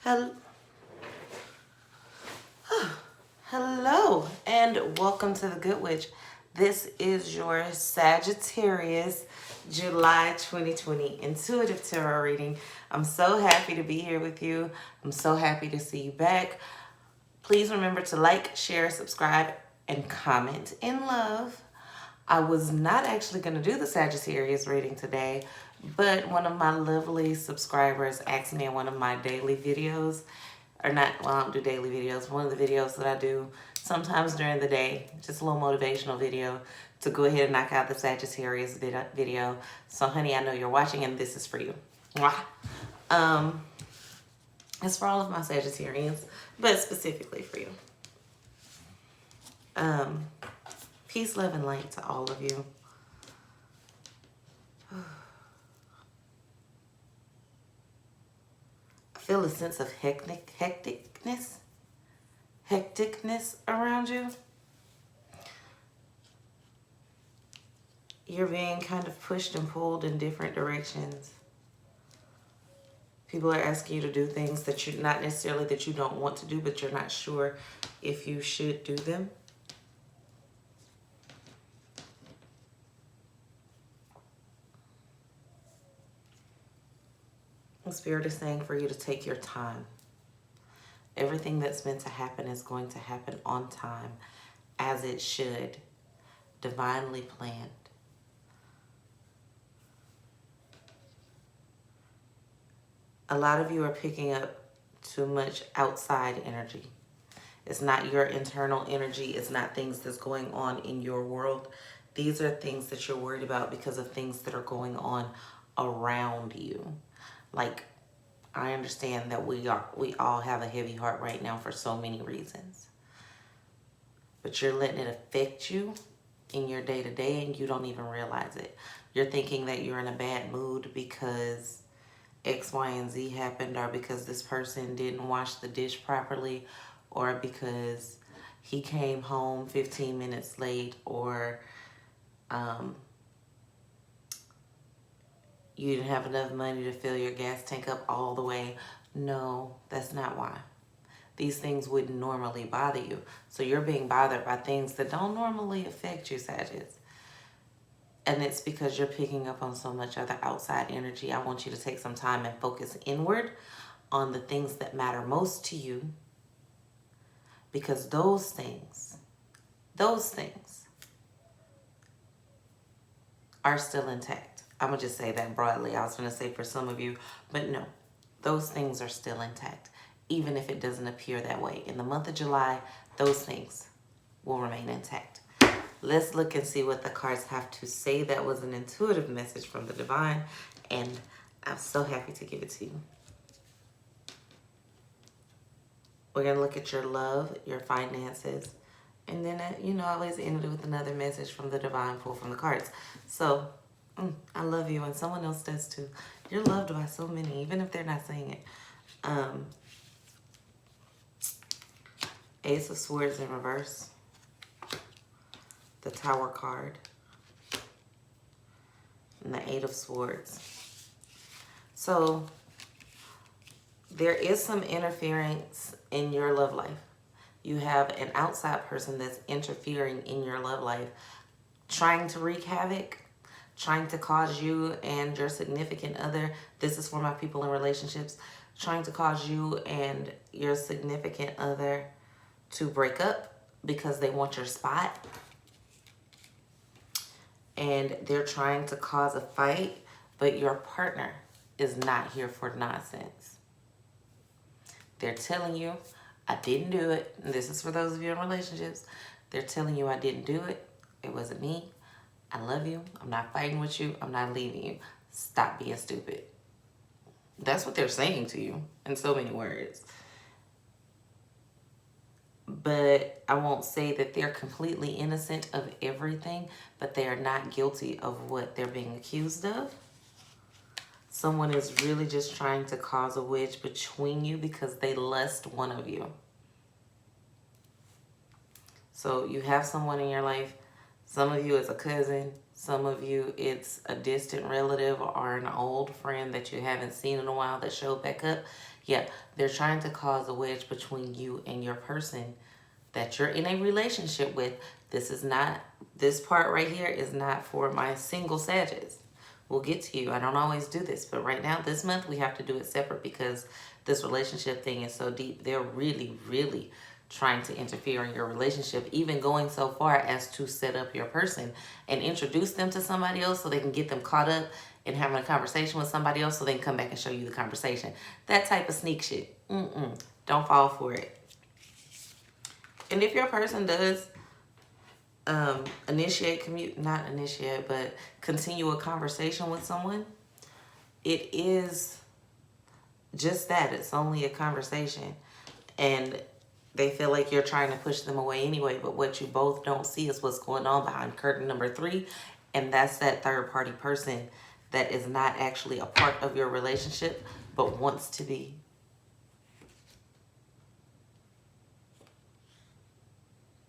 Hel- Hello and welcome to the Good Witch. This is your Sagittarius July 2020 intuitive tarot reading. I'm so happy to be here with you. I'm so happy to see you back. Please remember to like, share, subscribe, and comment in love. I was not actually going to do the Sagittarius reading today, but one of my lovely subscribers asked me in one of my daily videos, or not, well, I don't do daily videos, one of the videos that I do sometimes during the day, just a little motivational video, to go ahead and knock out the Sagittarius video. So, honey, I know you're watching, and this is for you. Mwah. It's for all of my Sagittarians, but specifically for you. Peace, love, and light to all of you. I feel a sense of hecticness around you. You're being kind of pushed and pulled in different directions. People are asking you to do things that you're not necessarily that you don't want to do, but you're not sure if you should do them. The Spirit is saying for you to take your time. Everything that's meant to happen is going to happen on time, as it should, divinely planned. A lot of you are picking up too much outside energy. It's not your internal energy. It's not things that's going on in your world. These are things that you're worried about because of things that are going on around you. Like, I understand that we all have a heavy heart right now for so many reasons. But you're letting it affect you in your day-to-day and you don't even realize it. You're thinking that you're in a bad mood because X, Y, and Z happened, or because this person didn't wash the dish properly, or because he came home 15 minutes late, or you didn't have enough money to fill your gas tank up all the way. No, that's not why. These things wouldn't normally bother you. So you're being bothered by things that don't normally affect you, Sagittarius. And it's because you're picking up on so much other outside energy. I want you to take some time and focus inward on the things that matter most to you. Because those things are still intact. I'm going to just say that broadly. I was going to say for some of you, but no, those things are still intact, even if it doesn't appear that way. In the month of July, those things will remain intact. Let's look and see what the cards have to say. That was an intuitive message from the divine, and I'm so happy to give it to you. We're going to look at your love, your finances, and then, I always end it with another message from the divine pull from the cards. So, I love you, and someone else does too. You're loved by so many, even if they're not saying it. Ace of Swords in reverse. The Tower card. And the Eight of Swords. So, there is some interference in your love life. You have an outside person that's interfering in your love life, trying to wreak havoc, trying to cause you and your significant other, this is for my people in relationships, trying to cause you and your significant other to break up because they want your spot. And they're trying to cause a fight, but your partner is not here for nonsense. They're telling you, I didn't do it. And this is for those of you in relationships. They're telling you, I didn't do it. It wasn't me. I love you. I'm not fighting with you. I'm not leaving you. Stop being stupid. That's what they're saying to you in so many words. But I won't say that they're completely innocent of everything, but they are not guilty of what they're being accused of. Someone is really just trying to cause a wedge between you because they lust one of you. So you have someone in your life. Some of you is a cousin. Some of you, it's a distant relative or an old friend that you haven't seen in a while that showed back up. Yeah, they're trying to cause a wedge between you and your person that you're in a relationship with. This part right here is not for my single Sagittarius. We'll get to you. I don't always do this, but right now, this month, we have to do it separate because this relationship thing is so deep. They're really, really trying to interfere in your relationship, even going so far as to set up your person and introduce them to somebody else so they can get them caught up in having a conversation with somebody else so they can come back and show you the conversation. That type of sneak shit. Don't fall for it. And if your person does continue a conversation with someone, it is just that. It's only a conversation. And they feel like you're trying to push them away anyway, but what you both don't see is what's going on behind curtain number 3, and that's that third party person that is not actually a part of your relationship, but wants to be.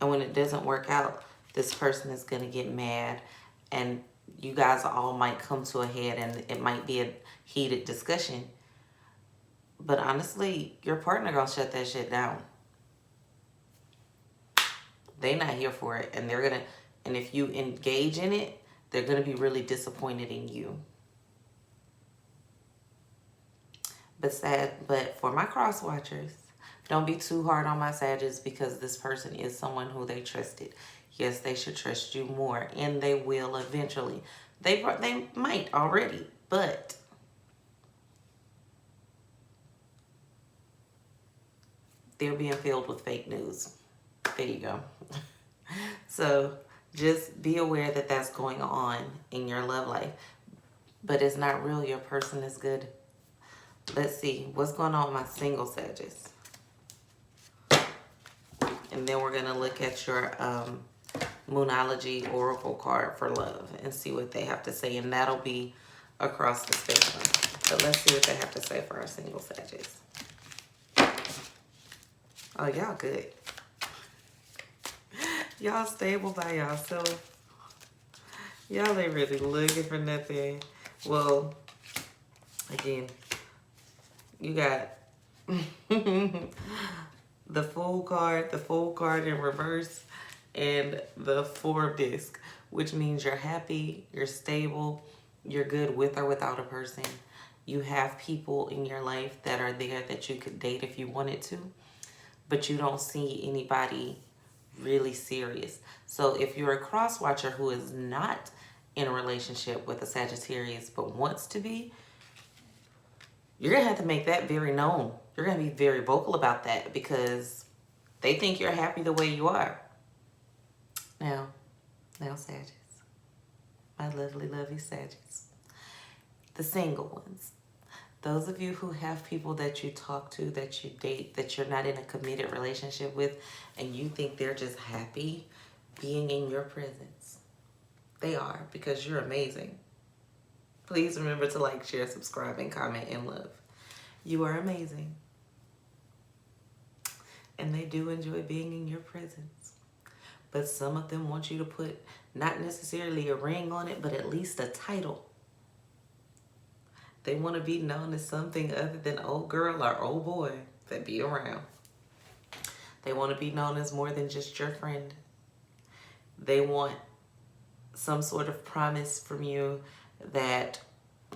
And when it doesn't work out, this person is going to get mad, and you guys all might come to a head, and it might be a heated discussion. But honestly, your partner going to shut that shit down. They're not here for it, and and if you engage in it, they're going to be really disappointed in you. But for my cross watchers, don't be too hard on my Sagittarius because this person is someone who they trusted. Yes, they should trust you more, and they will eventually. They might already, but they're being filled with fake news. There you go. So just be aware that that's going on in your love life. But it's not real. Your person is good. Let's see. What's going on with my single Sagittarius? And then we're going to look at your Moonology Oracle card for love and see what they have to say. And that'll be across the spectrum. But let's see what they have to say for our single Sagittarius. Oh, y'all good. Y'all stable by yourself. Y'all ain't really looking for nothing. Well, again, you got the Fool card in reverse, and the 4 of disc, which means you're happy, you're stable, you're good with or without a person. You have people in your life that are there that you could date if you wanted to, but you don't see anybody really serious. So if you're a cross watcher who is not in a relationship with a Sagittarius but wants to be, you're going to have to make that very known. You're going to be very vocal about that because they think you're happy the way you are. Now Sagittarius, my lovely, lovely Sagittarius, the single ones. Those of you who have people that you talk to, that you date, that you're not in a committed relationship with, and you think they're just happy being in your presence. They are, because you're amazing. Please remember to like, share, subscribe, and comment and love. You are amazing. And they do enjoy being in your presence. But some of them want you to put not necessarily a ring on it, but at least a title. They want to be known as something other than old girl or old boy that be around. They want to be known as more than just your friend. They want some sort of promise from you that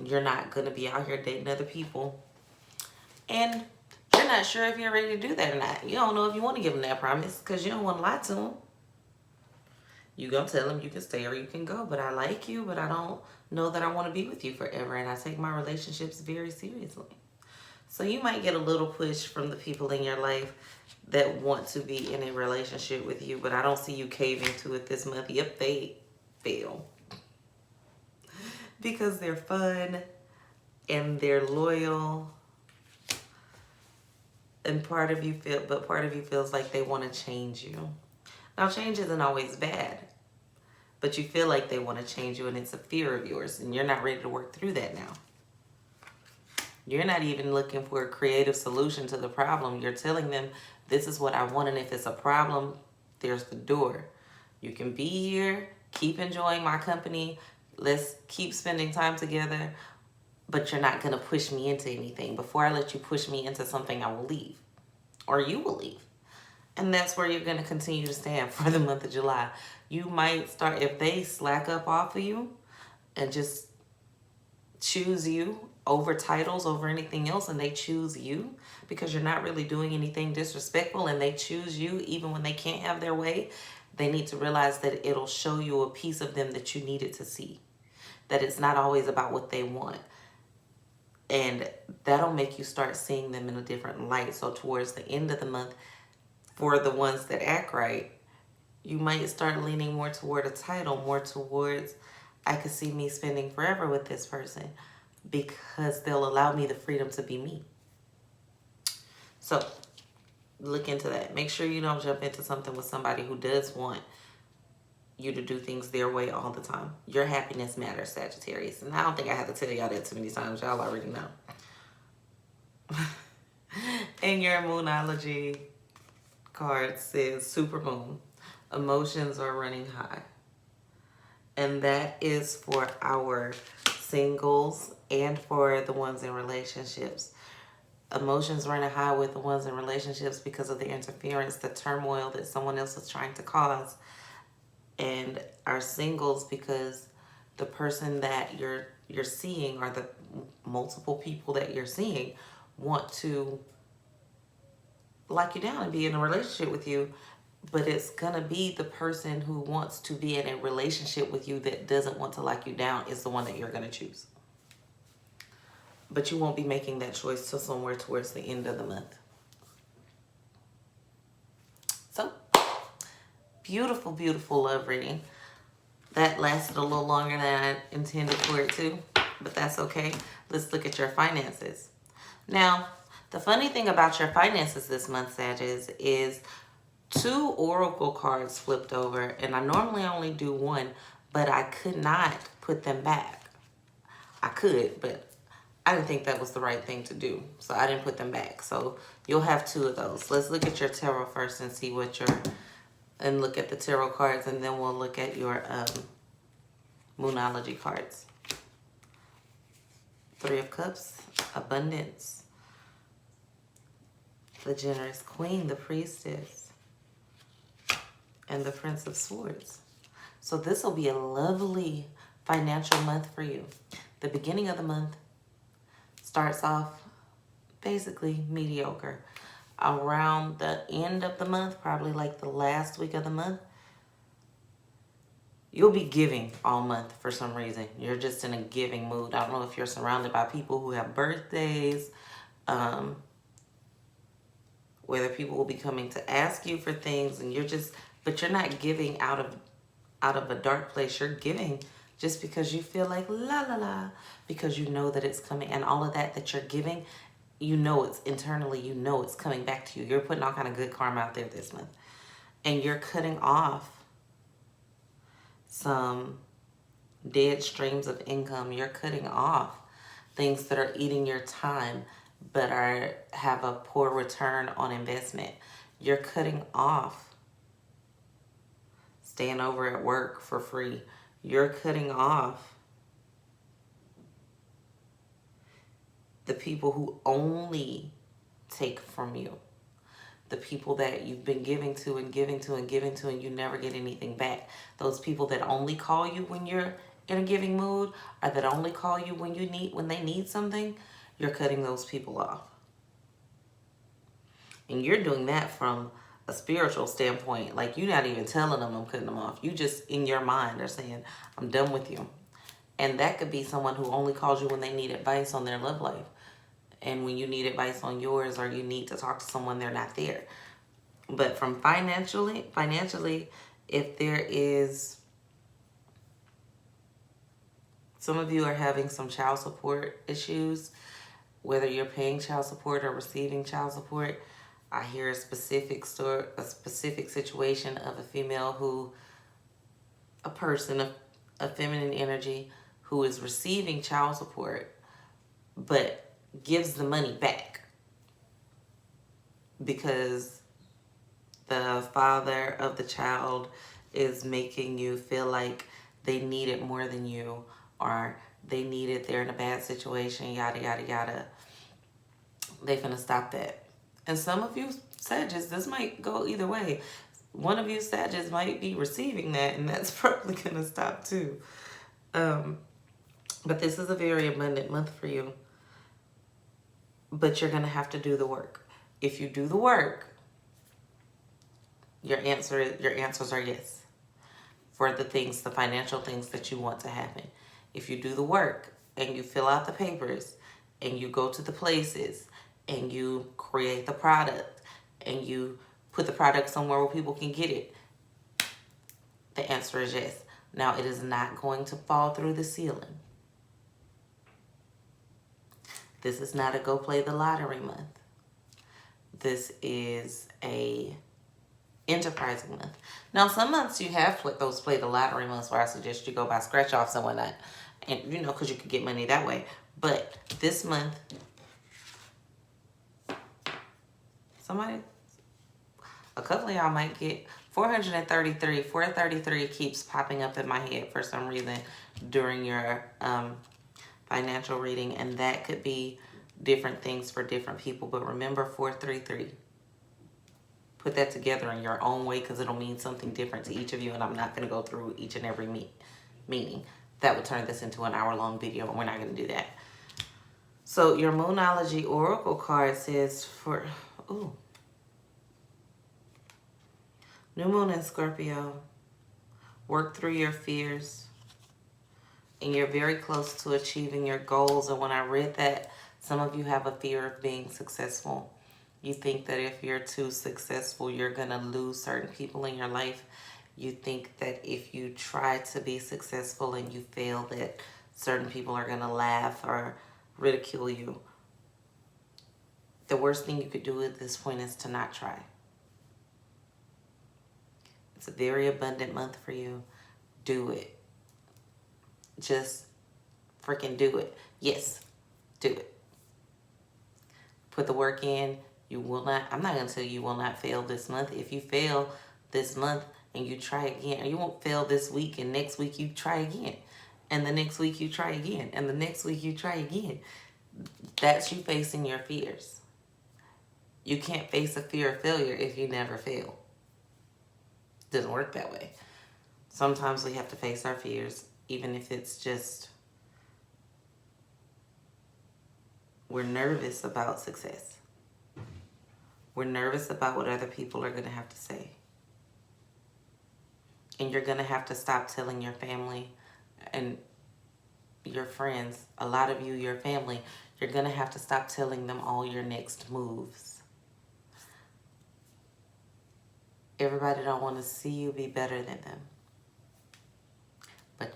you're not going to be out here dating other people. And you're not sure if you're ready to do that or not. You don't know if you want to give them that promise because you don't want to lie to them. You're going to tell them you can stay or you can go, but I like you, but I don't know that I want to be with you forever, and I take my relationships very seriously. So you might get a little push from the people in your life that want to be in a relationship with you, but I don't see you caving to it this month. Yep, they fail. Because they're fun and they're loyal. And part of you feels like they want to change you. Now, change isn't always bad, but you feel like they want to change you, and it's a fear of yours, and you're not ready to work through that now. You're not even looking for a creative solution to the problem. You're telling them, this is what I want, and if it's a problem, there's the door. You can be here, keep enjoying my company. Let's keep spending time together. But you're not going to push me into anything. Before I let you push me into something, I will leave. Or you will leave. And that's where you're going to continue to stand for the month of July. You might start, if they slack up off of you and just choose you over titles, over anything else, and they choose you because you're not really doing anything disrespectful, and they choose you even when they can't have their way, they need to realize that it'll show you a piece of them that you needed to see. That it's not always about what they want. And that'll make you start seeing them in a different light. So towards the end of the month, for the ones that act right, you might start leaning more toward a title, more towards, I could see me spending forever with this person because they'll allow me the freedom to be me. So look into that. Make sure you don't jump into something with somebody who does want you to do things their way all the time. Your happiness matters, Sagittarius. And I don't think I have to tell y'all that too many times. Y'all already know. And your Moonology card says Supermoon. Emotions are running high. And that is for our singles and for the ones in relationships. Emotions running high with the ones in relationships because of the interference, the turmoil that someone else is trying to cause. And our singles because the person that you're seeing, or the multiple people that you're seeing, want to lock you down and be in a relationship with you. But it's going to be the person who wants to be in a relationship with you that doesn't want to lock you down is the one that you're going to choose. But you won't be making that choice till somewhere towards the end of the month. So, beautiful, beautiful love reading. That lasted a little longer than I intended for it to, but that's okay. Let's look at your finances. Now, the funny thing about your finances this month, Sagittarius, is 2 oracle cards flipped over, and I normally only do 1, but I could not put them back. I could, but I didn't think that was the right thing to do, so I didn't put them back. So you'll have 2 of those. Let's look at your tarot first and see what and look at the tarot cards, and then we'll look at your Moonology cards. 3 of Cups, Abundance, the Generous Queen, the Priestess, and the Prince of Swords. So this will be a lovely financial month for you. The beginning of the month starts off basically mediocre. Around the end of the month, probably like the last week of the month, you'll be giving all month for some reason. You're just in a giving mood. I don't know if you're surrounded by people who have birthdays, whether people will be coming to ask you for things, and but you're not giving out of a dark place. You're giving just because you feel like la la la, because you know that it's coming, and all of that you're giving, you know it's internally, you know it's coming back to you. You're putting all kind of good karma out there this month, and you're cutting off some dead streams of income. You're cutting off things that are eating your time but have a poor return on investment. You're cutting off staying over at work for free. You're cutting off the people who only take from you. The people that you've been giving to and giving to and giving to, and you never get anything back. Those people that only call you when you're in a giving mood, or that only call you when they need something, you're cutting those people off. And you're doing that from a spiritual standpoint. Like, you're not even telling them I'm cutting them off. You just, in your mind, are saying, I'm done with you. And that could be someone who only calls you when they need advice on their love life. And when you need advice on yours, or you need to talk to someone, they're not there. But from financially, if there is, some of you are having some child support issues, whether you're paying child support or receiving child support. I hear a specific situation of a female a person of feminine energy who is receiving child support, but gives the money back because the father of the child is making you feel like they need it more than you, or they need it, they're in a bad situation, yada, yada, yada, they finna stop that. And some of you Sagittarius, this might go either way. One of you Sagittarius might be receiving that, and that's probably gonna stop too. But this is a very abundant month for you. But you're gonna have to do the work. If you do the work, your answers are yes for the things, the financial things that you want to happen. If you do the work and you fill out the papers and you go to the places and you create the product and you put the product somewhere where people can get it, the answer is yes. Now, it is not going to fall through the ceiling. This is not a go play the lottery month. This is a enterprising month. Now, some months you have those play the lottery months where I suggest you go buy scratch offs and whatnot, and because you could get money that way. But this month, a couple of y'all might get 433. 433 keeps popping up in my head for some reason during your financial reading, and that could be different things for different people. But remember 433. Put that together in your own way, because it'll mean something different to each of you, and I'm not going to go through each and every meaning. That would turn this into an hour-long video, and we're not going to do that. So your Moonology Oracle card says New Moon in Scorpio, work through your fears, and you're very close to achieving your goals. And when I read that, some of you have a fear of being successful. You think that if you're too successful, you're going to lose certain people in your life. You think that if you try to be successful and you fail, that certain people are going to laugh or ridicule you. The worst thing you could do at this point is to not try. It's a very abundant month for you. Do it. Just freaking do it. Yes, do it. Put the work in. You will not, I'm not going to tell you will not fail this month. If you fail this month and you try again, or you won't fail this week, and next week you try again, and the next week you try again, and the next week you try again. That's you facing your fears. You can't face a fear of failure if you never fail. It doesn't work that way. Sometimes we have to face our fears, even if it's just we're nervous about success. We're nervous about what other people are going to have to say. And you're going to have to stop telling your family and your friends, a lot of you, your family, you're going to have to stop telling them all your next moves. Everybody don't want to see you be better than them. But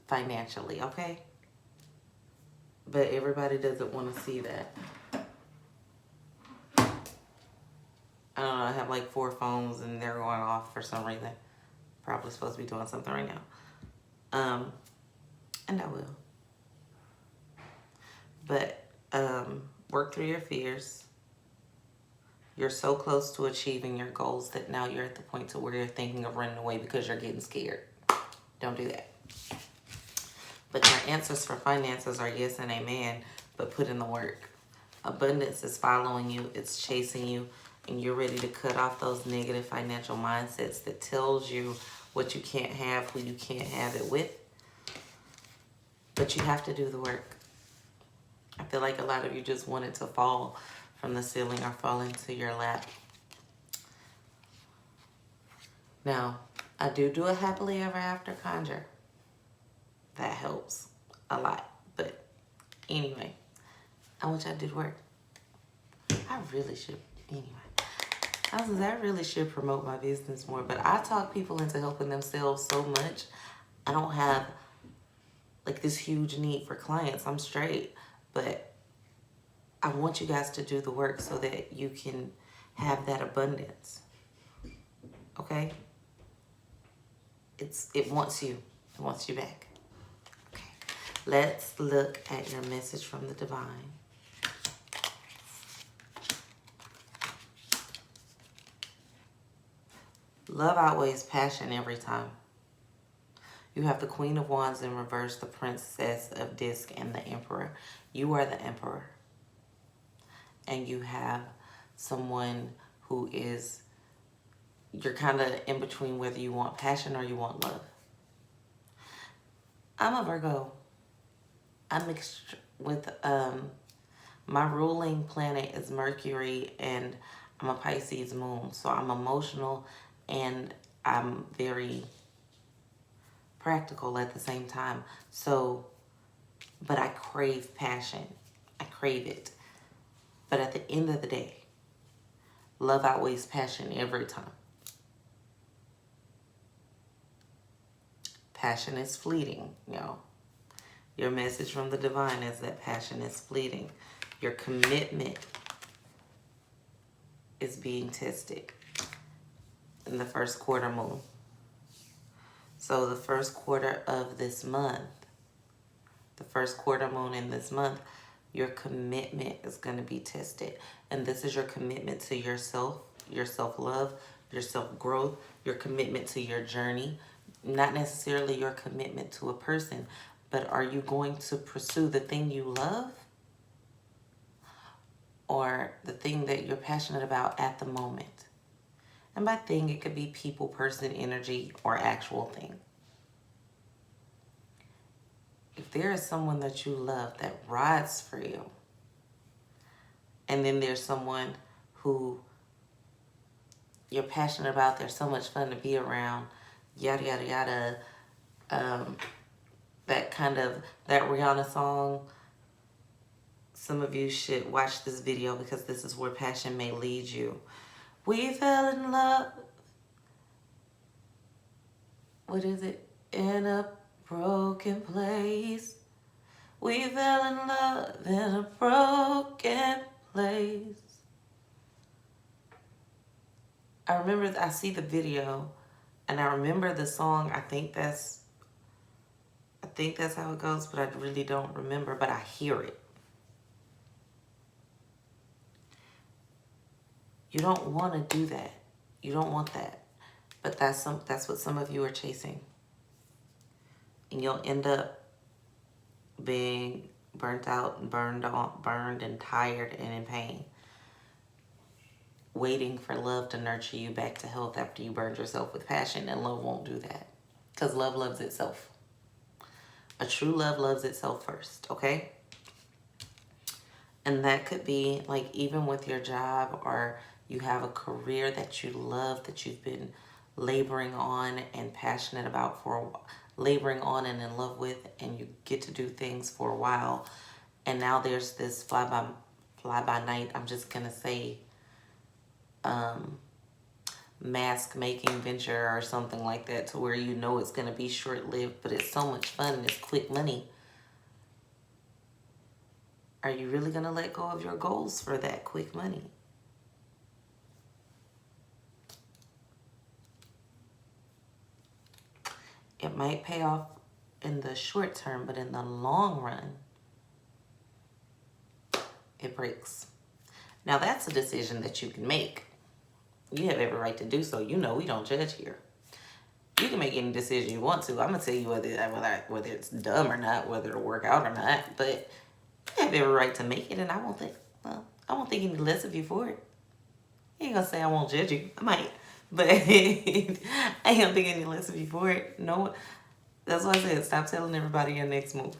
financially, okay? But everybody doesn't want to see that. I don't know, I have like 4 phones and they're going off for some reason. Probably supposed to be doing something right now. And I will. But work through your fears. You're so close to achieving your goals that now you're at the point to where you're thinking of running away because you're getting scared. Don't do that. But your answers for finances are yes and amen, but put in the work. Abundance is following you. It's chasing you. And you're ready to cut off those negative financial mindsets that tells you what you can't have, who you can't have it with. But you have to do the work. I feel like a lot of you just want it to fall from the ceiling or fall into your lap. Now, I do a happily ever after conjure. That helps a lot. But anyway, I want y'all to do the work. I really should. Anyway. I really should promote my business more, but I talk people into helping themselves so much. I don't have like this huge need for clients. I'm straight, but I want you guys to do the work so that you can have that abundance. Okay? It wants you. It wants you back. Okay. Let's look at your message from the divine. Love outweighs passion every time. You have the Queen of Wands in reverse, the Princess of Disc, and the Emperor. You are the Emperor. And you have someone who is, you're kind of in between whether you want passion or you want love. I'm a Virgo. I'm mixed with, my ruling planet is Mercury, and I'm a Pisces moon. So I'm emotional and I'm very practical at the same time. So, but I crave passion. I crave it. But at the end of the day, love outweighs passion every time. Passion is fleeting, y'all. Your message from the divine is that passion is fleeting. Your commitment is being tested in the first quarter moon. So the first quarter of this month, the first quarter moon in this month, your commitment is going to be tested. And this is your commitment to yourself, your self-love, your self-growth, your commitment to your journey. Not necessarily your commitment to a person, but are you going to pursue the thing you love or the thing that you're passionate about at the moment? And by thing, it could be people, person, energy, or actual thing. If there is someone that you love that rides for you, and then there's someone who you're passionate about, they're so much fun to be around, yada, yada, yada, that Rihanna song, some of you should watch this video because this is where passion may lead you. We fell in love, what is it? In a broken place. We fell in love in a broken place. I remember, I see the video and I remember the song. I think that's how it goes, but I really don't remember, but I hear it. You don't want to do that. You don't want that. But that's what some of you are chasing. And you'll end up being burnt out and burned and tired and in pain. Waiting for love to nurture you back to health after you burned yourself with passion, and love won't do that. Because love loves itself. A true love loves itself first, okay? And that could be like even with your job, or you have a career that you love, that you've been laboring on and passionate about for a while, laboring on and in love with, and you get to do things for a while. And now there's this fly by night, I'm just going to say, mask making venture or something like that, to where you know it's going to be short-lived, but it's so much fun and it's quick money. Are you really going to let go of your goals for that quick money? It might pay off in the short term, but in the long run, it breaks. Now that's a decision that you can make. You have every right to do so. You know we don't judge here. You can make any decision you want to. I'm going to tell you whether it's dumb or not, whether it'll work out or not, but you have every right to make it, and I won't think any less of you for it. You ain't going to say I won't judge you. I might, but I ain't going to think any less of you for it. No, that's why I said stop telling everybody your next move.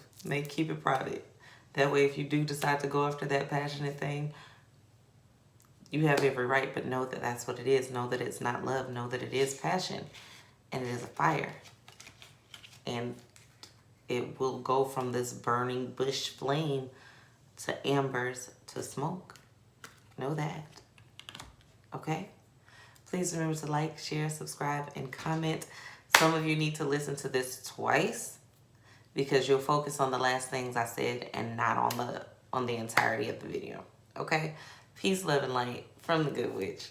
Keep it private. That way, if you do decide to go after that passionate thing, you have every right, but know that that's what it is. Know that it's not love. Know that it is passion, and it is a fire. And it will go from this burning bush flame to embers to smoke. Know that. Okay? Please remember to like, share, subscribe, and comment. Some of you need to listen to this twice because you'll focus on the last things I said and not on the entirety of the video. Okay? Peace, love, and light from the Good Witch.